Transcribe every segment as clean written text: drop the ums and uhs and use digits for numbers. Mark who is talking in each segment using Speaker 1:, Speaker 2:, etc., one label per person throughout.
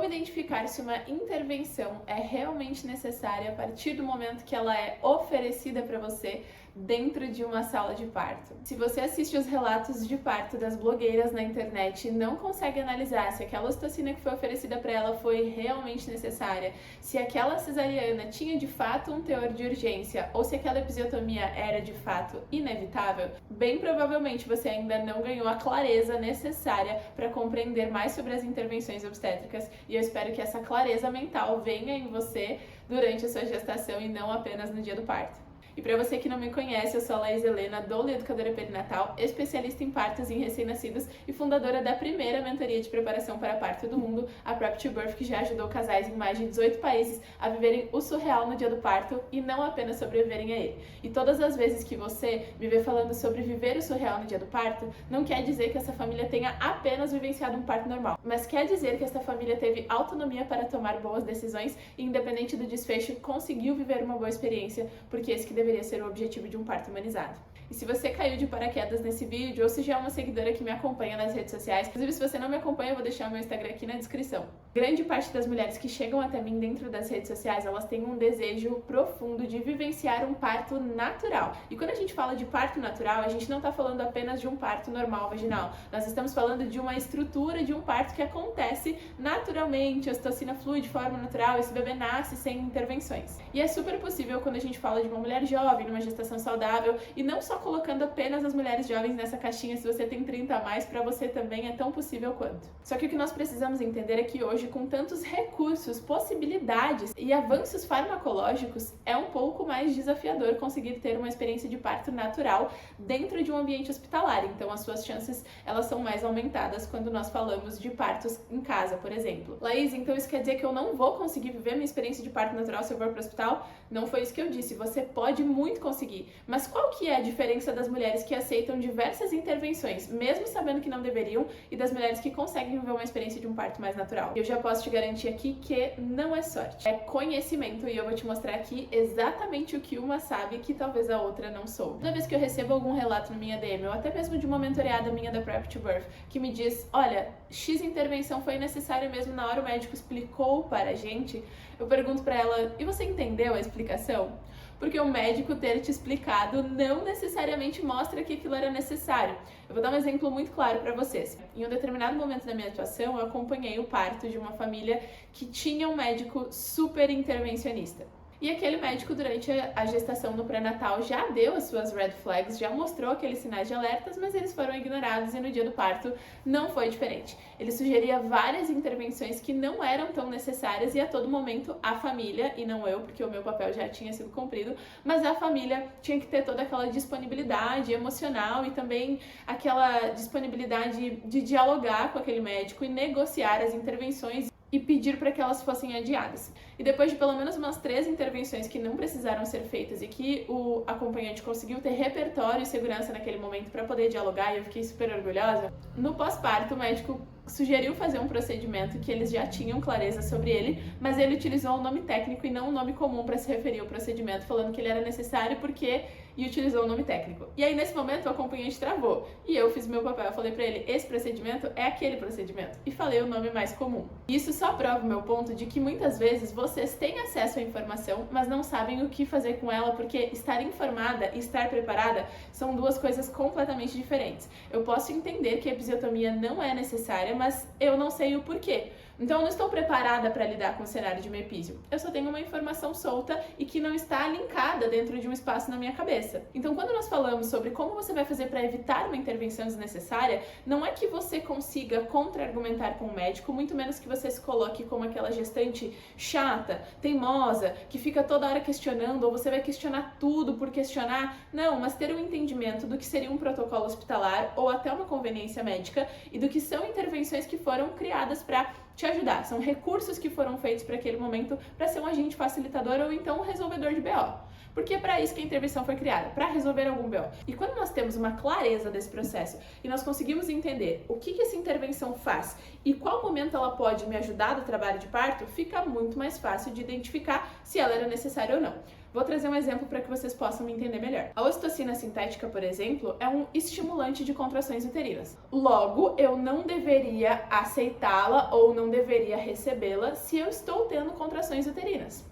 Speaker 1: Como identificar se uma intervenção é realmente necessária a partir do momento que ela é oferecida para você dentro de uma sala de parto? Se você assiste os relatos de parto das blogueiras na internet e não consegue analisar se aquela ocitocina que foi oferecida para ela foi realmente necessária, se aquela cesariana tinha de fato um teor de urgência ou se aquela episiotomia era de fato inevitável, bem provavelmente você ainda não ganhou a clareza necessária para compreender mais sobre as intervenções obstétricas, e eu espero que essa clareza mental venha em você durante a sua gestação e não apenas no dia do parto. E para você que não me conhece, eu sou a Laís Helena, doula e educadora perinatal, especialista em partos em recém-nascidos e fundadora da primeira mentoria de preparação para parto do mundo, a Prep to Birth, que já ajudou casais em mais de 18 países a viverem o surreal no dia do parto e não apenas sobreviverem a ele. E todas as vezes que você me vê falando sobre viver o surreal no dia do parto, não quer dizer que essa família tenha apenas vivenciado um parto normal, mas quer dizer que essa família teve autonomia para tomar boas decisões e, independente do desfecho, conseguiu viver uma boa experiência, porque esse que deveria ser o objetivo de um parto humanizado. E se você caiu de paraquedas nesse vídeo, ou se já é uma seguidora que me acompanha nas redes sociais, inclusive se você não me acompanha, eu vou deixar o meu Instagram aqui na descrição. Grande parte das mulheres que chegam até mim dentro das redes sociais, elas têm um desejo profundo de vivenciar um parto natural. E quando a gente fala de parto natural, a gente não está falando apenas de um parto normal vaginal. Nós estamos falando de uma estrutura de um parto que acontece naturalmente, a ocitocina flui de forma natural, esse bebê nasce sem intervenções. E é super possível quando a gente fala de uma mulher jovem, numa gestação saudável, e não só colocando apenas as mulheres jovens nessa caixinha, se você tem 30 a mais, para você também é tão possível quanto. Só que o que nós precisamos entender é que hoje, com tantos recursos, possibilidades e avanços farmacológicos, é um pouco mais desafiador conseguir ter uma experiência de parto natural dentro de um ambiente hospitalar. Então as suas chances, elas são mais aumentadas quando nós falamos de partos em casa, por exemplo. Laís, então isso quer dizer que eu não vou conseguir viver minha experiência de parto natural se eu for para o hospital? Não foi isso que eu disse, você pode muito conseguir. Mas qual que é a diferença das mulheres que aceitam diversas intervenções, mesmo sabendo que não deveriam, e das mulheres que conseguem viver uma experiência de um parto mais natural? Eu já posso te garantir aqui que não é sorte, é conhecimento, e eu vou te mostrar aqui exatamente o que uma sabe que talvez a outra não soube. Toda vez que eu recebo algum relato na minha DM, ou até mesmo de uma mentoreada minha da Prep to Birth, que me diz, olha, X intervenção foi necessária mesmo, na hora o médico explicou para a gente, eu pergunto para ela, e você entendeu a explicação? Porque o médico ter te explicado não necessariamente mostra que aquilo era necessário. Eu vou dar um exemplo muito claro para vocês. Em um determinado momento da minha atuação, eu acompanhei o parto de uma família que tinha um médico super intervencionista. E aquele médico, durante a gestação no pré-natal, já deu as suas red flags, já mostrou aqueles sinais de alertas, mas eles foram ignorados e no dia do parto não foi diferente. Ele sugeria várias intervenções que não eram tão necessárias e a todo momento a família, e não eu, porque o meu papel já tinha sido cumprido, mas a família tinha que ter toda aquela disponibilidade emocional e também aquela disponibilidade de dialogar com aquele médico e negociar as intervenções e pedir para que elas fossem adiadas. E depois de pelo menos umas 3 intervenções que não precisaram ser feitas e que o acompanhante conseguiu ter repertório e segurança naquele momento para poder dialogar, e eu fiquei super orgulhosa, no pós-parto o médico sugeriu fazer um procedimento que eles já tinham clareza sobre ele, mas ele utilizou um nome técnico e não um nome comum para se referir ao procedimento, falando que ele era necessário porque e utilizou o nome técnico. E aí nesse momento o acompanhante travou e eu fiz meu papel, eu falei para ele, esse procedimento é aquele procedimento, e falei o nome mais comum. Isso só prova o meu ponto de que muitas vezes vocês têm acesso à informação, mas não sabem o que fazer com ela, porque estar informada e estar preparada são duas coisas completamente diferentes. Eu posso entender que a episiotomia não é necessária, mas eu não sei o porquê. Então eu não estou preparada para lidar com o cenário de uma epísio. Eu só tenho uma informação solta e que não está linkada dentro de um espaço na minha cabeça. Então quando nós falamos sobre como você vai fazer para evitar uma intervenção desnecessária, não é que você consiga contra-argumentar com o médico, muito menos que você se coloque como aquela gestante chata, teimosa, que fica toda hora questionando, ou você vai questionar tudo por questionar. Não, mas ter um entendimento do que seria um protocolo hospitalar ou até uma conveniência médica e do que são intervenções que foram criadas para te ajudar. São recursos que foram feitos para aquele momento para ser um agente facilitador ou então um resolvedor de BO. Porque é para isso que a intervenção foi criada, para resolver algum BO. E quando nós temos uma clareza desse processo e nós conseguimos entender o que essa intervenção faz e qual momento ela pode me ajudar no trabalho de parto, fica muito mais fácil de identificar se ela era necessária ou não. Vou trazer um exemplo para que vocês possam me entender melhor. A ocitocina sintética, por exemplo, é um estimulante de contrações uterinas. Logo, eu não deveria aceitá-la ou não deveria recebê-la se eu estou tendo contrações uterinas.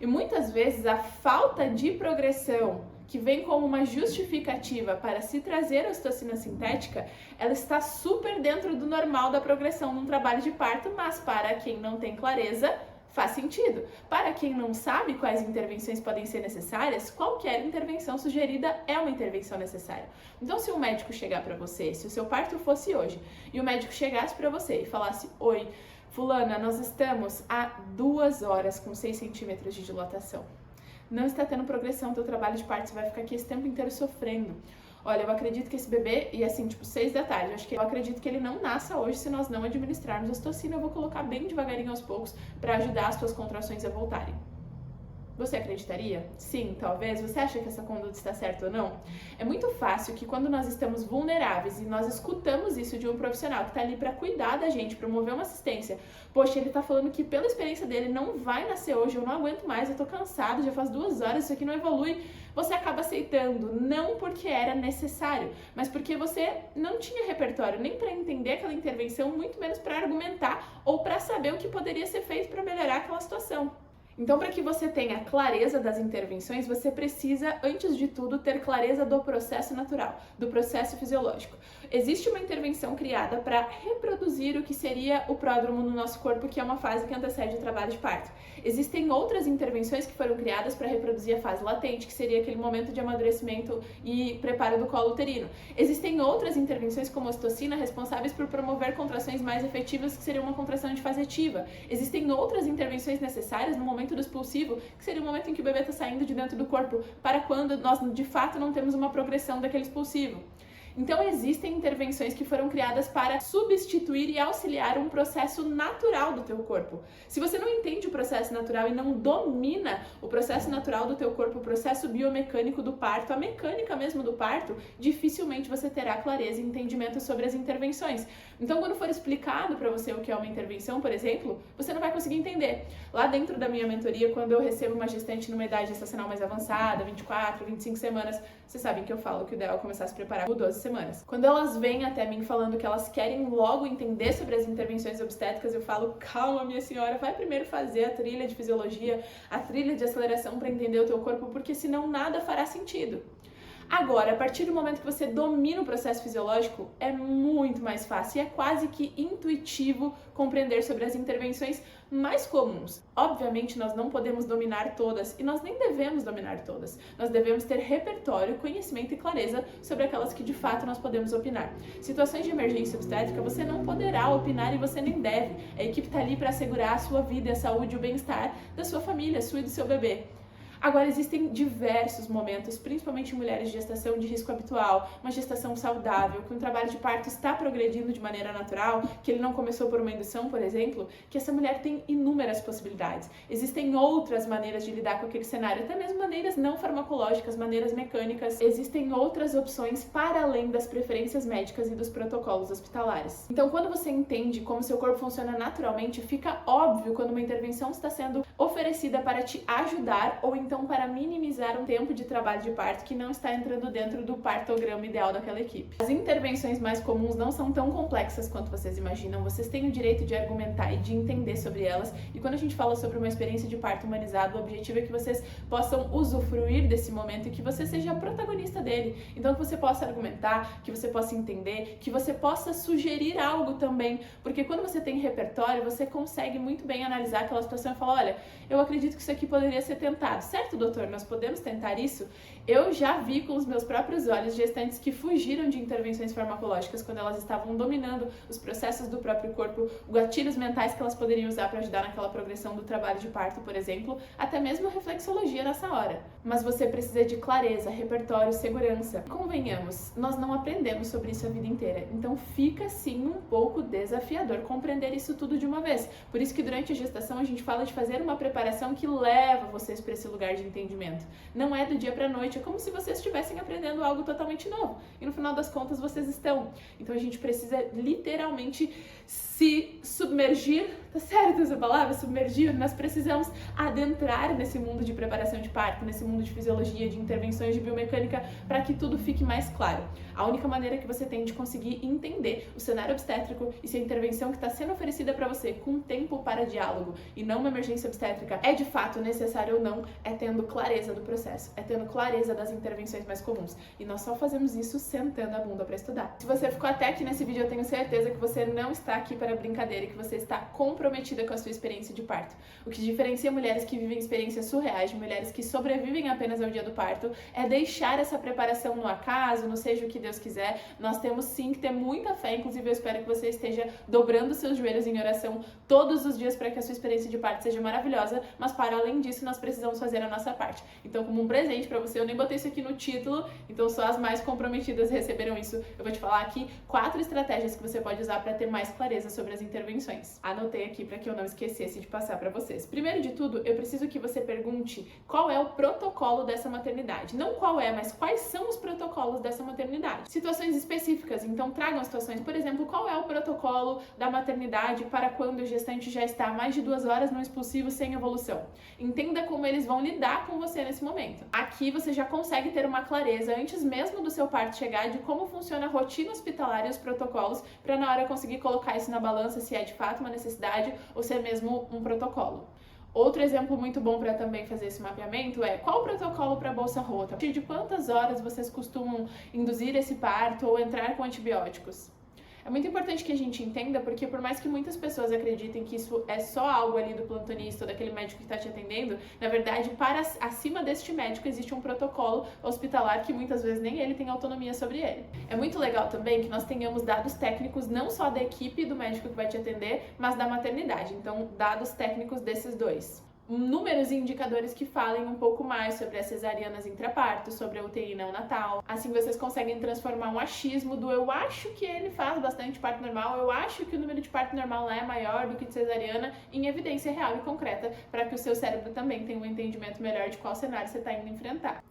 Speaker 1: E muitas vezes a falta de progressão, que vem como uma justificativa para se trazer a ocitocina sintética, ela está super dentro do normal da progressão num trabalho de parto, mas para quem não tem clareza, faz sentido. Para quem não sabe quais intervenções podem ser necessárias, qualquer intervenção sugerida é uma intervenção necessária. Então, se um médico chegar para você, se o seu parto fosse hoje, e o médico chegasse para você e falasse: oi, fulana, nós estamos há 2 horas com 6 centímetros de dilatação. Não está tendo progressão, teu trabalho de parto, você vai ficar aqui esse tempo inteiro sofrendo. Olha, eu acredito que esse bebê, e assim, 6 da tarde, eu acredito que ele não nasça hoje se nós não administrarmos a ocitocina. Eu vou colocar bem devagarinho aos poucos para ajudar as suas contrações a voltarem. Você acreditaria? Sim, talvez. Você acha que essa conduta está certa ou não? É muito fácil que quando nós estamos vulneráveis e nós escutamos isso de um profissional que está ali para cuidar da gente, promover uma assistência, poxa, ele está falando que pela experiência dele não vai nascer hoje, eu não aguento mais, eu tô cansado, já faz 2 horas, isso aqui não evolui. Você acaba aceitando, não porque era necessário, mas porque você não tinha repertório nem para entender aquela intervenção, muito menos para argumentar ou para saber o que poderia ser feito para melhorar aquela situação. Então, para que você tenha clareza das intervenções, você precisa, antes de tudo, ter clareza do processo natural, do processo fisiológico. Existe uma intervenção criada para reproduzir o que seria o pródromo no nosso corpo, que é uma fase que antecede o trabalho de parto. Existem outras intervenções que foram criadas para reproduzir a fase latente, que seria aquele momento de amadurecimento e preparo do colo uterino. Existem outras intervenções, como a ocitocina, responsáveis por promover contrações mais efetivas, que seria uma contração de fase ativa. Existem outras intervenções necessárias no momento do expulsivo, que seria o momento em que o bebê está saindo de dentro do corpo, para quando nós de fato não temos uma progressão daquele expulsivo. Então existem intervenções que foram criadas para substituir e auxiliar um processo natural do teu corpo. Se você não entende o processo natural e não domina o processo natural do teu corpo, o processo biomecânico do parto, a mecânica mesmo do parto, dificilmente você terá clareza e entendimento sobre as intervenções. Então, quando for explicado para você o que é uma intervenção, por exemplo, você não vai conseguir entender. Lá dentro da minha mentoria, quando eu recebo uma gestante numa idade gestacional mais avançada, 24, 25 semanas, vocês sabem que eu falo que o ideal é começar a se preparar por 12 semanas. Quando elas vêm até mim falando que elas querem logo entender sobre as intervenções obstétricas, eu falo: calma, minha senhora, vai primeiro fazer a trilha de fisiologia, a trilha de aceleração para entender o teu corpo, porque senão nada fará sentido. Agora, a partir do momento que você domina o processo fisiológico, é muito mais fácil e é quase que intuitivo compreender sobre as intervenções mais comuns. Obviamente, nós não podemos dominar todas e nós nem devemos dominar todas. Nós devemos ter repertório, conhecimento e clareza sobre aquelas que de fato nós podemos opinar. Situações de emergência obstétrica, você não poderá opinar e você nem deve. A equipe está ali para assegurar a sua vida, a saúde e o bem-estar da sua família, sua e do seu bebê. Agora, existem diversos momentos, principalmente em mulheres de gestação de risco habitual, uma gestação saudável, que um trabalho de parto está progredindo de maneira natural, que ele não começou por uma indução, por exemplo, que essa mulher tem inúmeras possibilidades. Existem outras maneiras de lidar com aquele cenário, até mesmo maneiras não farmacológicas, maneiras mecânicas. Existem outras opções para além das preferências médicas e dos protocolos hospitalares. Então, quando você entende como seu corpo funciona naturalmente, fica óbvio quando uma intervenção está sendo oferecida para te ajudar ou então para minimizar um tempo de trabalho de parto que não está entrando dentro do partograma ideal daquela equipe. As intervenções mais comuns não são tão complexas quanto vocês imaginam, vocês têm o direito de argumentar e de entender sobre elas, e quando a gente fala sobre uma experiência de parto humanizado, o objetivo é que vocês possam usufruir desse momento e que você seja a protagonista dele. Então que você possa argumentar, que você possa entender, que você possa sugerir algo também, porque quando você tem repertório, você consegue muito bem analisar aquela situação e falar: olha, eu acredito que isso aqui poderia ser tentado. Certo, doutor, nós podemos tentar isso? Eu já vi com os meus próprios olhos gestantes que fugiram de intervenções farmacológicas quando elas estavam dominando os processos do próprio corpo, gatilhos mentais que elas poderiam usar para ajudar naquela progressão do trabalho de parto, por exemplo, até mesmo reflexologia nessa hora. Mas você precisa de clareza, repertório, segurança. Convenhamos, nós não aprendemos sobre isso a vida inteira, então fica sim um pouco desafiador compreender isso tudo de uma vez. Por isso que durante a gestação a gente fala de fazer uma preparação que leva vocês para esse lugar lugar de entendimento. Não é do dia pra noite, é como se vocês estivessem aprendendo algo totalmente novo. E no final das contas vocês estão. Então a gente precisa literalmente se submergir, tá certo essa palavra? Submergir, nós precisamos adentrar nesse mundo de preparação de parto, nesse mundo de fisiologia, de intervenções de biomecânica, para que tudo fique mais claro. A única maneira que você tem de conseguir entender o cenário obstétrico e se a intervenção que está sendo oferecida para você com tempo para diálogo e não uma emergência obstétrica é de fato necessário ou não, é tendo clareza do processo, é tendo clareza das intervenções mais comuns. E nós só fazemos isso sentando a bunda para estudar. Se você ficou até aqui nesse vídeo, eu tenho certeza que você não está aqui para brincadeira e que você está comprometida com a sua experiência de parto. O que diferencia mulheres que vivem experiências surreais de mulheres que sobrevivem apenas ao dia do parto é deixar essa preparação no acaso, no seja o que Deus quiser. Nós temos sim que ter muita fé, inclusive eu espero que você esteja dobrando seus joelhos em oração todos os dias para que a sua experiência de parto seja maravilhosa, mas para além disso nós precisamos fazer a nossa parte. Então, como um presente para você, eu nem botei isso aqui no título, então só as mais comprometidas receberam isso. Eu vou te falar aqui 4 estratégias que você pode usar para ter mais clareza sobre as intervenções. Anotei aqui para que eu não esquecesse de passar para vocês. Primeiro de tudo, eu preciso que você pergunte qual é o protocolo dessa maternidade. Não qual é, mas quais são os protocolos dessa maternidade. Situações específicas, então tragam situações. Por exemplo, qual é o protocolo da maternidade para quando o gestante já está há mais de 2 horas no expulsivo sem evolução? Entenda como eles vão lidar com você nesse momento. Aqui você já consegue ter uma clareza antes mesmo do seu parto chegar de como funciona a rotina hospitalar e os protocolos para na hora conseguir colocar isso na balança se é de fato uma necessidade ou se é mesmo um protocolo. Outro exemplo muito bom para também fazer esse mapeamento é qual o protocolo para bolsa rota? A partir de quantas horas vocês costumam induzir esse parto ou entrar com antibióticos? É muito importante que a gente entenda, porque por mais que muitas pessoas acreditem que isso é só algo ali do plantonista ou daquele médico que está te atendendo, na verdade, acima deste médico existe um protocolo hospitalar que muitas vezes nem ele tem autonomia sobre ele. É muito legal também que nós tenhamos dados técnicos não só da equipe do médico que vai te atender, mas da maternidade. Então, dados técnicos desses dois. Números e indicadores que falem um pouco mais sobre as cesarianas intraparto, sobre a UTI neonatal. Assim vocês conseguem transformar um achismo do eu acho que ele faz bastante parto normal, eu acho que o número de parto normal lá é maior do que de cesariana, em evidência real e concreta, para que o seu cérebro também tenha um entendimento melhor de qual cenário você está indo enfrentar.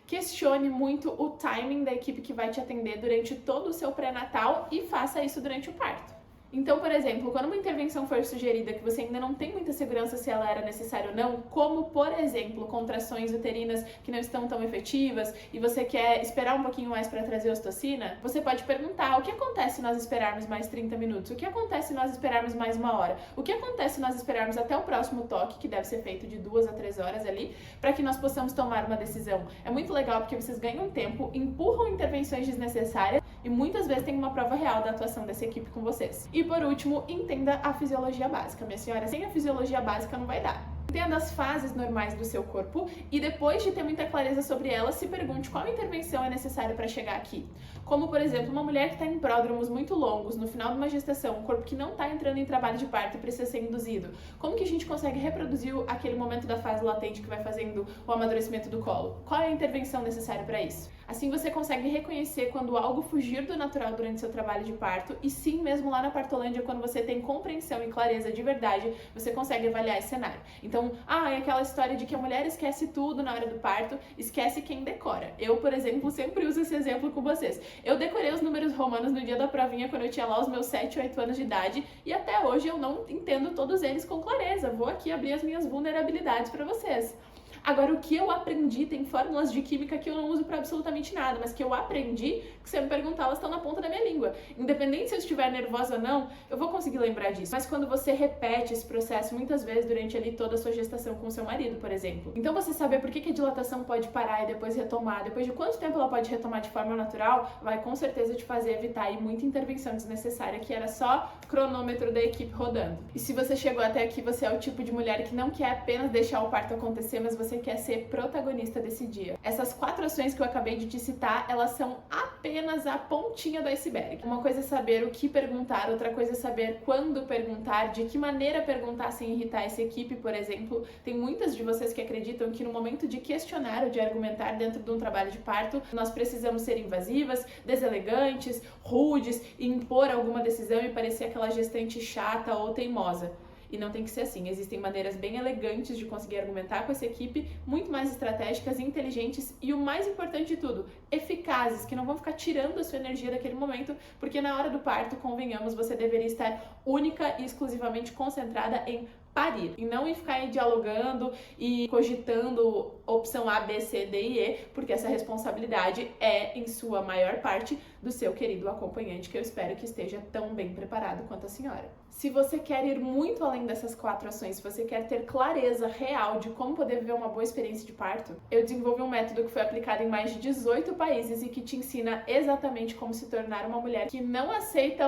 Speaker 1: Questione muito o timing da equipe que vai te atender durante todo o seu pré-natal e faça isso durante o parto. Então, por exemplo, quando uma intervenção for sugerida que você ainda não tem muita segurança se ela era necessária ou não, como, por exemplo, contrações uterinas que não estão tão efetivas e você quer esperar um pouquinho mais para trazer ocitocina, você pode perguntar o que acontece se nós esperarmos mais 30 minutos? O que acontece se nós esperarmos mais 1 hora? O que acontece se nós esperarmos até o próximo toque, que deve ser feito de 2 a 3 horas ali, para que nós possamos tomar uma decisão? É muito legal porque vocês ganham tempo, empurram intervenções desnecessárias e muitas vezes tem uma prova real da atuação dessa equipe com vocês. E por último, entenda a fisiologia básica. Minha senhora, sem a fisiologia básica não vai dar. Entenda as fases normais do seu corpo e depois de ter muita clareza sobre elas, se pergunte qual intervenção é necessária para chegar aqui. Como, por exemplo, uma mulher que está em pródromos muito longos, no final de uma gestação, um corpo que não está entrando em trabalho de parto e precisa ser induzido. Como que a gente consegue reproduzir aquele momento da fase latente que vai fazendo o amadurecimento do colo? Qual é a intervenção necessária para isso? Assim você consegue reconhecer quando algo fugir do natural durante seu trabalho de parto e sim, mesmo lá na Partolândia, quando você tem compreensão e clareza de verdade, você consegue avaliar esse cenário. Então, é aquela história de que a mulher esquece tudo na hora do parto, esquece quem decora. Eu, por exemplo, sempre uso esse exemplo com vocês. Eu decorei os números romanos no dia da provinha quando eu tinha lá os meus 7, 8 anos de idade e até hoje eu não entendo todos eles com clareza. Vou aqui abrir as minhas vulnerabilidades para vocês. Agora, o que eu aprendi, tem fórmulas de química que eu não uso para absolutamente nada, mas que eu aprendi, que se eu me perguntar, elas estão na ponta da minha língua. Independente se eu estiver nervosa ou não, eu vou conseguir lembrar disso. Mas quando você repete esse processo muitas vezes durante ali toda a sua gestação com o seu marido, por exemplo. Então, você saber por que a dilatação pode parar e depois retomar, depois de quanto tempo ela pode retomar de forma natural, vai com certeza te fazer evitar aí muita intervenção desnecessária, que era só cronômetro da equipe rodando. E se você chegou até aqui, você é o tipo de mulher que não quer apenas deixar o parto acontecer, mas você quer ser protagonista desse dia. Essas 4 ações que eu acabei de te citar, elas são apenas a pontinha do iceberg. Uma coisa é saber o que perguntar, outra coisa é saber quando perguntar, de que maneira perguntar sem irritar essa equipe, por exemplo. Tem muitas de vocês que acreditam que no momento de questionar ou de argumentar dentro de um trabalho de parto, nós precisamos ser invasivas, deselegantes, rudes, e impor alguma decisão e parecer aquela gestante chata ou teimosa. e não tem que ser assim. Existem maneiras bem elegantes de conseguir argumentar com essa equipe, muito mais estratégicas, inteligentes e o mais importante de tudo, eficazes, que não vão ficar tirando a sua energia daquele momento, porque na hora do parto, convenhamos, você deveria estar única e exclusivamente concentrada em parir, e não em ficar aí dialogando e cogitando opção A, B, C, D e E, porque essa responsabilidade é, em sua maior parte, do seu querido acompanhante, que eu espero que esteja tão bem preparado quanto a senhora. Se você quer ir muito além dessas 4 ações, se você quer ter clareza real de como poder viver uma boa experiência de parto, eu desenvolvi um método que foi aplicado em mais de 18 países e que te ensina exatamente como se tornar uma mulher que não aceita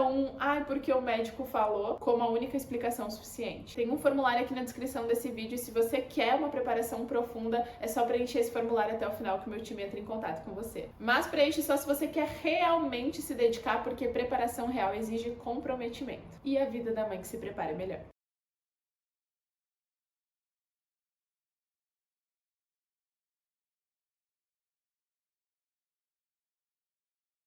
Speaker 1: porque o médico falou, como a única explicação suficiente. Tem um formulário aqui na descrição desse vídeo e se você quer uma preparação profunda, é só preencher esse formulário até o final que o meu time entra em contato com você. Mas preenche só se você quer realmente se dedicar, porque preparação real exige comprometimento. E a vida da mãe que se prepara melhor.